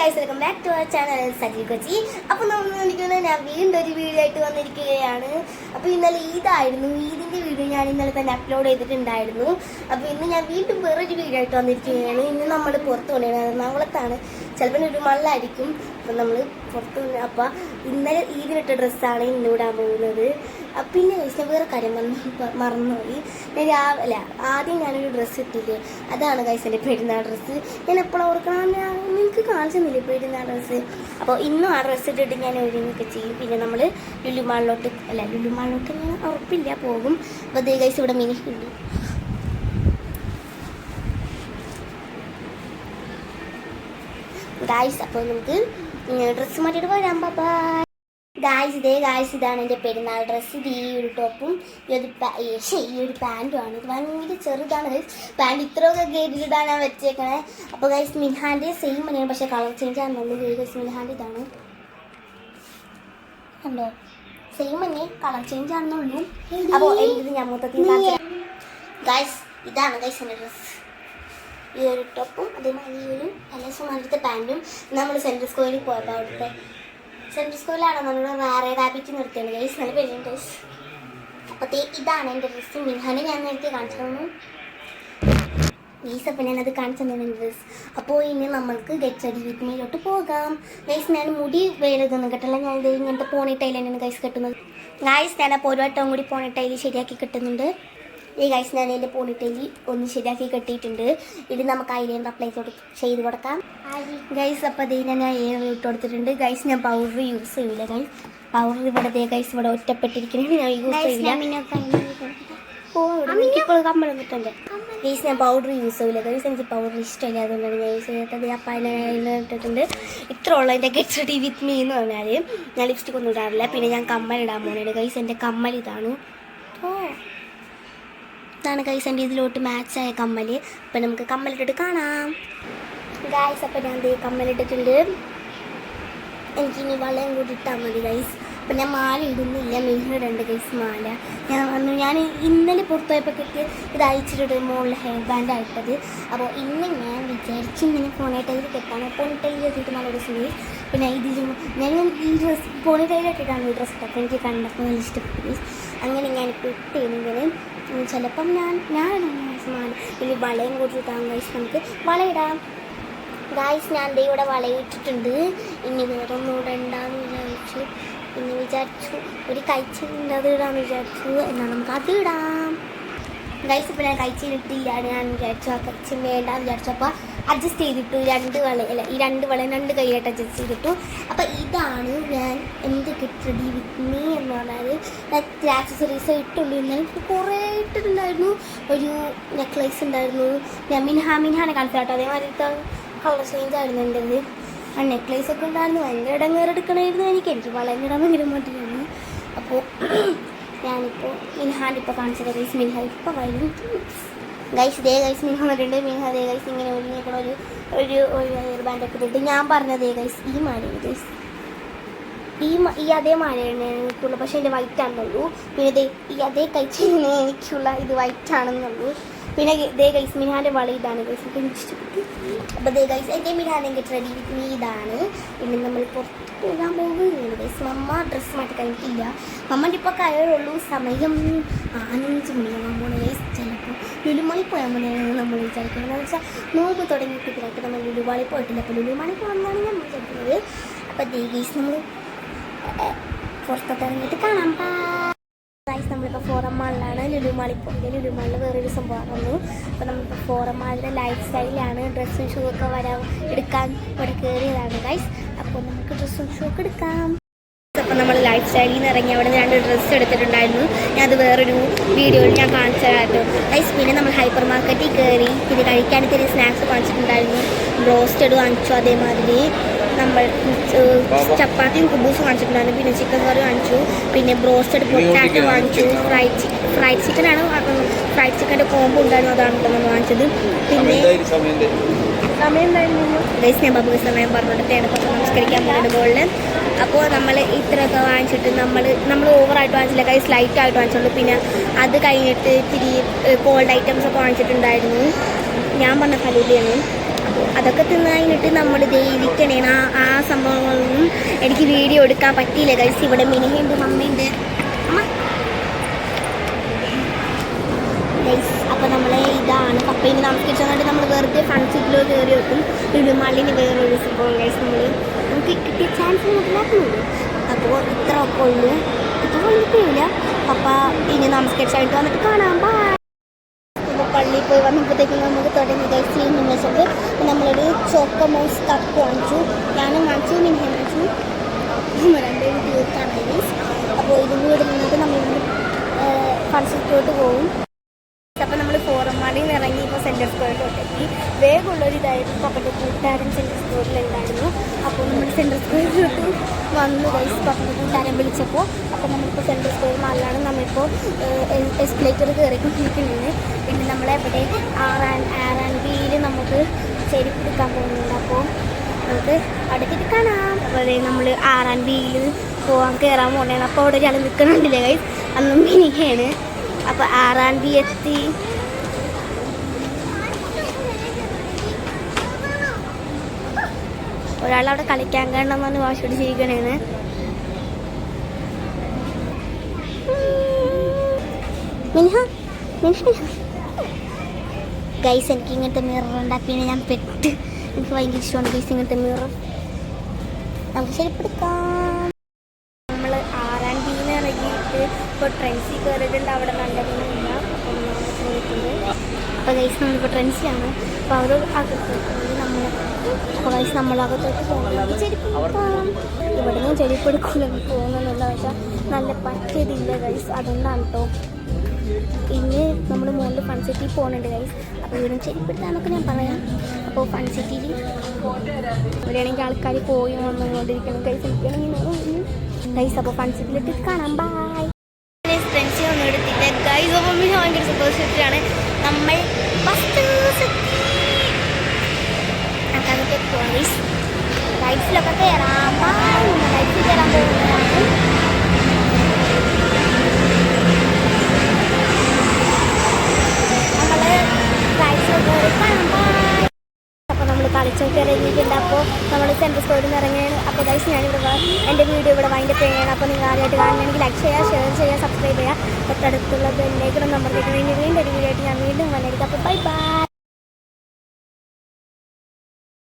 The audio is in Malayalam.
guys, welcome back to our channel Saji Kochi. അപ്പോൾ ഞാൻ വീണ്ടും ഒരു വീഡിയോ ആയിട്ട് വന്നിരിക്കുകയാണ്. അപ്പോൾ ഇന്നലെ ഈദായിരുന്നു. ഈദിൻ്റെ വീഡിയോ ഞാൻ ഇന്നലെ തന്നെ അപ്ലോഡ് ചെയ്തിട്ടുണ്ടായിരുന്നു. അപ്പോൾ ഇന്ന് ഞാൻ വീണ്ടും വേറൊരു വീഡിയോ ആയിട്ട് വന്നിരിക്കുകയാണ്. ഇന്ന് നമ്മൾ പുറത്ത് കൊണ്ടുപോയി എറണാകുളത്താണ്. ചിലപ്പോൾ ഒരു മള്ളായിരിക്കും. അപ്പോൾ നമ്മൾ പുറത്ത് കൊണ്ട് അപ്പോൾ ഇന്നലെ ഈദിനിട്ട ഡ്രസ്സാണ് ഇന്നിടാൻ പോകുന്നത്. പിന്നെ ഞാൻ വേറെ കാര്യം മറന്നുപോയി. ഞാൻ രാവിലെ ആദ്യം ഞാനൊരു ഡ്രസ്സ് ഇട്ടില്ലേ, അതാണ് ഗൈസ് എൻ്റെ പെരുന്നാൾ ഡ്രസ്സ്. ഞാൻ എപ്പോഴും ഓർക്കണം, നിങ്ങൾക്ക് കാണിച്ചെന്നില്ലേ പെരുന്നാൾ ഡ്രസ്സ്. അപ്പോൾ ഇന്നും ആ ഡ്രസ്സ് ഇട്ടിട്ട് ഞാൻ ഒരുങ്ങൊക്കെ ചെയ്യും. പിന്നെ നമ്മൾ ലുലുമാളിലോട്ട് ഞാൻ ഉറപ്പില്ല പോകും. അപ്പോൾ ദേ ഗൈസ് ഇവിടെ മിനി ഉണ്ട്. ഗൈസ് അപ്പോൾ നമുക്ക് ഡ്രസ്സ് മാറ്റിയിട്ട് വരാം. ബൈ ഗായ്സ് ഇതാണ് എൻ്റെ പെരുന്നാൾ ഡ്രസ്സ്. ഇത് ഈ ഒരു ടോപ്പും ഈ ഒരു പാൻറ്റുമാണ്. ഇത് ഭയങ്കര ചെറുതാണ് ഗൈസ്. പാൻറ്റ് ഇത്രയൊക്കെ ഗേറ്റിലിടാനാണ് വെച്ചേക്കണേ. അപ്പോൾ ഗൈസ് മിൻഹാൻ്റെ സെയിം തന്നെയാണ്, പക്ഷേ കളർ ചേഞ്ച് ആണെന്നുള്ളൂ. ഗൈസ് മിൻഹാൻ്റെ ഇതാണ് കണ്ടോ, സെയിം തന്നെ, കളർ ചേഞ്ച് ആണെന്നുള്ളൂ. അപ്പോൾ ഇത് ഞാൻ മൊത്തത്തിൽ ഗൈസ് ഇതാണ് ഗൈസ് എൻ്റെ ഡ്രസ്സ്. ഈ ഒരു ടോപ്പും അതേമാതിരി ഈ ഒരു അലസുമാരുടെ പാൻറ്റും. നമ്മൾ സെൻട്രൽ സ്കൂളിൽ പോയപ്പോൾ അവിടുത്തെ സെൻട്രൽ സ്കൂളിലാണ് നമ്മൾ വേറെ റാബിറ്റ് നിർത്തിയത് ഗൈസ്. നല്ല പേരും ഗൈസ്. അപ്പോഴത്തേ ഇതാണ് എൻ്റെ ഡ്രസ്സ്. മിൻഹാനെ ഞാൻ നേരത്തെ കാണിച്ചു തന്നു ഗൈസ്. അപ്പോൾ ഞാനത് കാണിച്ചു തന്നു എൻ്റെ ഡ്രസ്സ്. അപ്പോൾ ഇനി നമ്മൾക്ക് ഗെറ്റ് റെഡി വിത്ത് മീയിലോട്ട് പോകാം ഗൈസ്. ഞാൻ മുടി വേലതൊന്നും കെട്ടില്ല, ഞാനിത് ഇങ്ങനത്തെ പോണിട്ടൈൽ തന്നെയാണ് ഗൈസ് കെട്ടുന്നത്. ഗൈസ് ഞാനപ്പോൾ ഒരു വട്ടവും കൂടി പോണിട്ടൈൽ ശരിയാക്കി കെട്ടുന്നുണ്ട്. ഈ ഗൈസ് ഞാൻ എൻ്റെ പോണിട്ടൈൽ ഒന്ന് ശരിയാക്കി കെട്ടിയിട്ടുണ്ട്. ഇത് നമുക്ക് ഐലൈനർ അപ്ലൈ ചെയ്ത് കൊടുക്കാം ഗൈസ്. അപ്പോൾ അതേ ഞാൻ എയർ ഇട്ട് കൊടുത്തിട്ടുണ്ട് ഗൈസ്. ഞാൻ പൗഡർ യൂസ് ചെയ്യില്ല ഗൈസ്. പൗഡർ ഇവിടെ ഗൈസ് ഇവിടെ ഒറ്റപ്പെട്ടിരിക്കുന്നത് ഞാൻ യൂസ് ചെയ്യില്ല. ഇപ്പോൾ കമ്മലൊന്നിട്ടുണ്ട് ഗൈസ്. ഞാൻ പൗഡർ യൂസ് ചെയ്യില്ല ഗൈസ്. എനിക്ക് പൗഡർ ഇഷ്ടമില്ല, അതുകൊണ്ടാണ് ഞാൻ യൂസ് ചെയ്യാത്തത്. അപ്പം അതിനെ ഇട്ടിട്ടുണ്ട്. ഇത്ര ഉള്ള എൻ്റെ ഗെറ്റ് റെഡി വിത്ത് മീ എന്ന് പറഞ്ഞാൽ ഞാൻ ലിപ്സ്റ്റിക് ഒന്നും ഇടാറില്ല. പിന്നെ ഞാൻ കമ്മലിടാൻ പോകുന്നുണ്ട് ഗൈസ്. എൻ്റെ കമ്മൽ ഇതാണ്. ഇതാണ് ഗൈസ് എൻ്റെ ഇതിലോട്ട് മാച്ചായ കമ്മൽ. അപ്പം നമുക്ക് കമ്മലിട്ടിട്ട് കാണാം ഗൈസ്. അപ്പം ഞാൻ കമ്മലിട്ടിട്ടുണ്ട്. എനിക്കിനി വളയും കൂടി ഇട്ടാൽ മതി ഗൈസ്. അപ്പം ഞാൻ മാല ഇടുന്നില്ല, മിനിടുണ്ട് ഗൈസ് മാല. ഞാൻ ഇന്നലെ പുറത്തുപോയപ്പോൾ കിട്ടി ഇത് അയച്ചിട്ട് മുകളിൽ ഹെയർ ബാൻഡ് ആയിട്ടത്. അപ്പോൾ ഇന്ന് ഞാൻ വിചാരിച്ചു ഇങ്ങനെ പോണിട്ടൈൽ കെട്ടാണ്. പോണിട്ടൈൽ കെട്ടിയിട്ട് നല്ലൊരു സുഖം. പിന്നെ ഞാൻ ഈ ഡ്രസ്സ് പോണിട്ടൈൽ ഇട്ടിട്ടാണ് ഈ ഡ്രസ്സ് ഇട്ടപ്പോൾ എനിക്ക് കണ്ടപ്പോൾ നല്ല ഇഷ്ടപ്പെട്ടു. അങ്ങനെ ഞാനിപ്പോൾ ഇട്ടിങ്ങനെ ചിലപ്പം ഞാൻ മാല ഇനി വളയും കൂട്ടിയിട്ടാം ഗൈസ്. നമുക്ക് വളയിടാം ഗൈസ്. ഞാൻ ദേ ഇവിടെ വളയിട്ടിട്ടുണ്ട്. ഇനി വേറെ ഒന്നും ഇവിടെ ഉണ്ടാന്ന് വിചാരിച്ചു. പിന്നെ വിചാരിച്ചു ഒരു കൈച്ചീൻ്റെ അത് ഇടാമെന്ന് വിചാരിച്ചു. എന്നാൽ നമുക്ക് അത് ഇടാം ഗൈസ്. ഇപ്പോൾ ഞാൻ കൈച്ചീനിട്ടില്ല, ഞാൻ വിചാരിച്ചു ആ കൈച്ചീൻ വേണ്ടാന്ന് വിചാരിച്ചു. അപ്പോൾ അഡ്ജസ്റ്റ് ചെയ്തിട്ടു. ഈ രണ്ട് വള രണ്ട് കൈയായിട്ട് അഡ്ജസ്റ്റ് ചെയ്തിട്ടു. അപ്പോൾ ഇതാണ് ഞാൻ എൻ്റെ ഗെറ്റ് റെഡി വിത്ത് മീ എന്ന് പറഞ്ഞാൽ. ആക്സസറീസ് ഇട്ടുള്ളൂ. ഇന്നലെ കുറേ ഇട്ടിട്ടുണ്ടായിരുന്നു. ഒരു നെക്ലേസ് ഉണ്ടായിരുന്നു. ഞാൻ മിൻഹാനെ കാണിച്ചു കേട്ടോ. അതേമാതിരത്തെ കളർ ചേഞ്ച് ആയിരുന്നു എൻ്റെ. ആ നെക്ലേസ് ഒക്കെ ഉണ്ടായിരുന്നു. ഭയങ്കര ഇടങ്ങേറെടുക്കണമായിരുന്നു എനിക്ക് വളരെ ഇടാൻ ഭയങ്കര മടിയാണ്. അപ്പോൾ ഞാനിപ്പോൾ മിൻഹാൻ്റെ ഇപ്പോൾ കാണിച്ചത് ഗൈസ്. മിൻഹ ഇപ്പോൾ വരും ഗൈസ്. ഗൈസ് മിൻഹ വന്നിട്ടുണ്ട്. മിൻഹ ഗൈസ് ഇങ്ങനെ ഒരുങ്ങിക്കണ ഒരു ഹെയർ ബാൻഡൊക്കെ ഇട്ടിട്ട് ഞാൻ പറഞ്ഞതേ ഗൈസ് ഈ മാലയാണ് ഗൈസ്. ഈ അതേ മാലയാണ് എനിക്കുള്ളൂ, പക്ഷേ എൻ്റെ വൈറ്റ് ആണെന്നുള്ളൂ. പിന്നെ ഈ അതേ കഴിച്ചതിന് എനിക്കുള്ള ഇത് വൈറ്റ് ആണെന്നുള്ളൂ. പിന്നെ ഗൈസ് മിൻഹാൻ്റെ വള ഇതാണ് ഗൈസ്. എനിക്ക് ഇഷ്ടപ്പെട്ടു. അപ്പോൾ ഗൈസ് എൻ്റെ മിൻഹാൻ്റെ ഗെറ്റ് റെഡി വിത്ത് മീ ഇതാണ്. പിന്നെ നമ്മൾ പുറത്ത് പോകാൻ പോകുകയാണ് ഗൈസ്. മമ്മ ഡ്രസ്സ് മാറ്റി കഴിഞ്ഞിട്ടില്ല. മമ്മൻ്റെ ഇപ്പോൾ കയറുള്ളൂ. സമയം 5 മണിയാകാൻ പോകണം ഗൈസ്. ചിലപ്പോൾ ലുലുമാളി പോയാൽ മതിയാണ് നമ്മൾ വിചാരിക്കുന്നത്. എന്ന് വെച്ചാൽ നോമ്പ് തുടങ്ങിയിട്ടില്ലായിട്ട് നമ്മൾ ലുലുമാളി പോയിട്ടില്ല. അപ്പോൾ ലുലുമാളി പോകുന്നതാണ് ഞാൻ വിചാരിക്കുന്നത്. അപ്പോൾ ഗൈസ് നമ്മൾ പുറത്തോട്ട് ഇറങ്ങിയിട്ട് കാണാം. ഗൈസ് നമ്മളിപ്പോൾ ഫോറം മാളിലാണ്. ലുലുമാളിൽ പോയത്. ലുലുമാളിൽ വേറൊരു സംഭവം വന്നു. അപ്പോൾ നമ്മളിപ്പോൾ ഫോറം മാളിൻ്റെ ലൈഫ് സ്റ്റൈലാണ്. ഡ്രസ്സും ഷൂ ഒക്കെ എടുക്കാൻ ഇവിടെ കയറിയതാണ് ഗൈസ്. അപ്പോൾ നമുക്ക് ഡ്രസ്സും ഷൂ ഒക്കെ എടുക്കാം. അപ്പോൾ നമ്മൾ ലൈഫ് സ്റ്റൈലിൽ നിന്ന് ഇറങ്ങി അവിടെ നിന്ന് 2 ഡ്രസ്സ് എടുത്തിട്ടുണ്ടായിരുന്നു. ഞാൻ അത് വേറൊരു വീഡിയോയിൽ ഞാൻ കാണിച്ചു തരാമായിരുന്നു ഗൈസ്. പിന്നെ നമ്മൾ ഹൈപ്പർ മാർക്കറ്റിൽ കയറി. പിന്നെ കഴിക്കാൻ ഇത്തിരി സ്നാക്സ് വാങ്ങിച്ചിട്ടുണ്ടായിരുന്നു. ബ്രോസ്റ്റഡ് വാങ്ങിച്ചു. അതേമാതിരി നമ്മൾ ചപ്പാത്തിയും കുബൂസും വാങ്ങിച്ചിട്ടുണ്ടായിരുന്നു. പിന്നെ ചിക്കൻ കറി വാങ്ങിച്ചു. പിന്നെ ബ്രോസ്റ്റഡ് പൊട്ടാറ്റോ വാങ്ങിച്ചു. ഫ്രൈഡ് ചിക്കനാണ്. ഫ്രൈഡ് ചിക്കൻ്റെ കോംബോ ഉണ്ടായിരുന്നു, അതാണ് നമ്മൾ വാങ്ങിച്ചത്. പിന്നെ സമയം ഉണ്ടായിരുന്നു ഗൈസ്. ഞാൻ ബാബു സമയം പറഞ്ഞിട്ടാണ് കുറച്ച് നമസ്കരിക്കാൻ പോകുന്നത് മുകളിൽ. അപ്പോൾ നമ്മൾ ഇത്രയൊക്കെ വാങ്ങിച്ചിട്ട് നമ്മൾ ഓവറായിട്ട് വാങ്ങിച്ചില്ല ഗൈസ്, ലൈറ്റായിട്ട് വാങ്ങിച്ചുള്ളൂ. പിന്നെ അത് കഴിഞ്ഞിട്ട് ഇത്തിരി കോൾഡ് ഐറ്റംസ് ഒക്കെ വാങ്ങിച്ചിട്ടുണ്ടായിരുന്നു. ഞാൻ പറഞ്ഞ ഫലൂദയാണ്. അതൊക്കെ തിന്ന് കഴിഞ്ഞിട്ട് നമ്മൾ ഇരിക്കണേണ്. ആ സംഭവങ്ങളൊന്നും എനിക്ക് വീഡിയോ എടുക്കാൻ പറ്റിയില്ല ഗൈസ്. ഇവിടെ മിനിഹയുണ്ട്, മമ്മയുണ്ട്. അമ്മ ഗൈസ്, അപ്പോൾ നമ്മൾ ഇതാണ് പപ്പയിന് താമസിച്ചിട്ട് നമ്മൾ വെറുതെ ഫൺസിറ്റിലോ കയറി വെക്കും. ഇടുമാളിന് വേറൊരു സംഭവം ഗൈസ്. നമുക്ക് കിട്ടിയ ചാൻസ് മനസ്സിലാക്കുന്നുള്ളൂ. അപ്പോൾ ഇത്ര ഒക്കെ ഉള്ളൂ. ഇത്ര വന്നിട്ടില്ല. പപ്പ ഇനി നമസ്കരിച്ചായിട്ട് വന്നിട്ട് കാണാം. പള്ളിയിൽ പോയി വന്നപ്പോഴത്തേക്കും നമുക്ക് തുടങ്ങി ഗൈസ് ക്ലീനിങ് വെച്ചിട്ട് നമ്മളൊരു ചോക്കോമോസ് കപ്പ് വാങ്ങിച്ചു. ഞാനും വാങ്ങിച്ചു, മിനിഹയും വാങ്ങിച്ചു. രണ്ടുപേരും തീർത്താണ് ഗൈസ്. അപ്പോൾ ഇതും കൂടെ നിന്നിട്ട് നമ്മളിവിടെ ഫൺസിറ്റിലോട്ട് പോകും. അപ്പോൾ നമ്മൾ ഫോറന്മാരിൽ നിന്ന് ഇറങ്ങി ഇപ്പോൾ സെൻറ്റർ സ്ക്വയറിലോട്ടെത്തി. വേഗമുള്ളൊരിതായിരുന്നു. പപ്പൻ്റെ കൂട്ടുകാരൻ സെൻറ്റർ സ്ക്വയറിലുണ്ടായിരുന്നു. അപ്പോൾ നമ്മൾ സെൻറ്റർ സ്ക്വയറിലോട്ട് വന്നു ഗൈസ്. പപ്പൻ്റെ കൂട്ടുകാരൻ വിളിച്ചപ്പോൾ അപ്പോൾ നമ്മളിപ്പോൾ സെൻറ്റർ സ്ക്വയർ മാളിലാണ്. നമ്മളിപ്പോൾ എസ്കലേറ്റർ കയറിക്കൊണ്ടിരിക്കുന്നത്. പിന്നെ നമ്മളെവിടെ R&Bയിൽ നമുക്ക് ചെരുപ്പ് എടുക്കാൻ പോകുന്നുണ്ട്. അപ്പോൾ നമുക്ക് അടുത്തിട്ട് കാണാം. അപ്പോൾ നമ്മൾ R&Bയിൽ കയറാൻ പോകുന്നതാണ്. അപ്പോൾ അവിടെ ഒരാൾ നിൽക്കണുണ്ടല്ലേ ഗൈസ്, അന്നും മിനിഹയാണ്. അപ്പോൾ R&B എത്തി. ഒരാളവിടെ കളിക്കാൻ കാണണമെന്ന് വാശി പിടിച്ചിരിക്കണേന്ന്. ഗൈസ്, എനിക്ക് ഇങ്ങനത്തെ മിറർ ഉണ്ടാക്കിയാണ് ഞാൻ പെട്ട്. എനിക്ക് ഭയങ്കര ഇഷ്ടമാണ് ഗൈസ് ഇങ്ങനത്തെ മിറർ. നമുക്ക് ശരിപ്പെടുക്കാം. നമ്മൾ R&Bന്ന് ഇറങ്ങിയിട്ട് ഇപ്പോൾ ട്രെൻസിൽ കയറിയിട്ടുണ്ട്. അവിടെ നല്ല മീനില്ല. അപ്പോൾ ഗൈസ് നമ്മളിപ്പോൾ ട്രെൻസിലാണ്. അപ്പോൾ അവർ അകത്തോട്ട് നമ്മൾ അപ്പോൾ ഗൈസ് നമ്മളകത്തോട്ട് പോകുന്നത് ചെരുപ്പ് നോക്കാം. ഇവിടെ നിന്ന് ചെരുപ്പ് എടുക്കുമെന്ന് പോകുന്നതെന്നുള്ള വെച്ചാൽ നല്ല പറ്റിയതില്ല ഗൈസ്, അതുകൊണ്ടാണ് കേട്ടോ. ഇനി നമ്മൾ മുകളിൽ ഫൺ സിറ്റിയിൽ പോകുന്നുണ്ട് ഗൈസ്. അപ്പോൾ ഇവിടുന്ന് ചെരുപ്പെടുത്താന്നൊക്കെ ഞാൻ പറയാം. അപ്പോൾ ഫൺ സിറ്റിയിൽ ഇവിടെയാണെങ്കിൽ ആൾക്കാർ പോയി വന്നുകൊണ്ടിരിക്കണം ഗൈസ്. എനിക്കാണെങ്കിൽ ഗൈസ് അപ്പോൾ ഫൺ സിറ്റിയിലിട്ട് കാണാം. ബൈ. ഫ്രണ്ട്സ് ഒന്നും എടുത്തില്ല ഗൈസ്. അപ്പോൾ മമ്മി ഭയങ്കര സന്തോഷത്തിലാണ്. നമ്മൾ അങ്ങനത്തെ പോലീസ് ലൈറ്റ്സിലൊക്കെ കയറാം. ലൈറ്റ്സിൽ കയറാൻ പോകുന്നതാണ്. നമ്മൾ ലൈറ്റ്സിലൊക്കെ കാണാം. അപ്പോൾ നമ്മൾ കളിച്ചൊക്കെ ഇറങ്ങിയിട്ടുണ്ട്. അപ്പോൾ നമ്മൾ സെൻട്രൽ സ്ക്വയറിൽ നിന്ന് ഇറങ്ങിയാണ്. അപ്പോൾ ഗൈസ് ഞാനിവിടെ എൻ്റെ വീഡിയോ ഇവിടെ വൈൻഡപ്പ് ചെയ്യണം. അപ്പോൾ നിങ്ങൾ ആദ്യമായിട്ട് കാണുകയാണെങ്കിൽ ലൈക്ക് ചെയ്യുക, ഷെയർ ചെയ്യുക, സബ്സ്ക്രൈബ് ചെയ്യുക. തൊട്ടടുത്തുള്ള ബെല്ലേക്കുള്ള നമ്പറിലേക്ക് വീണ്ടും ഒരു വീഡിയോ ആയിട്ട് ഞാൻ വീണ്ടും വന്നിരിക്കും. അപ്പോൾ ബൈ ബൈ.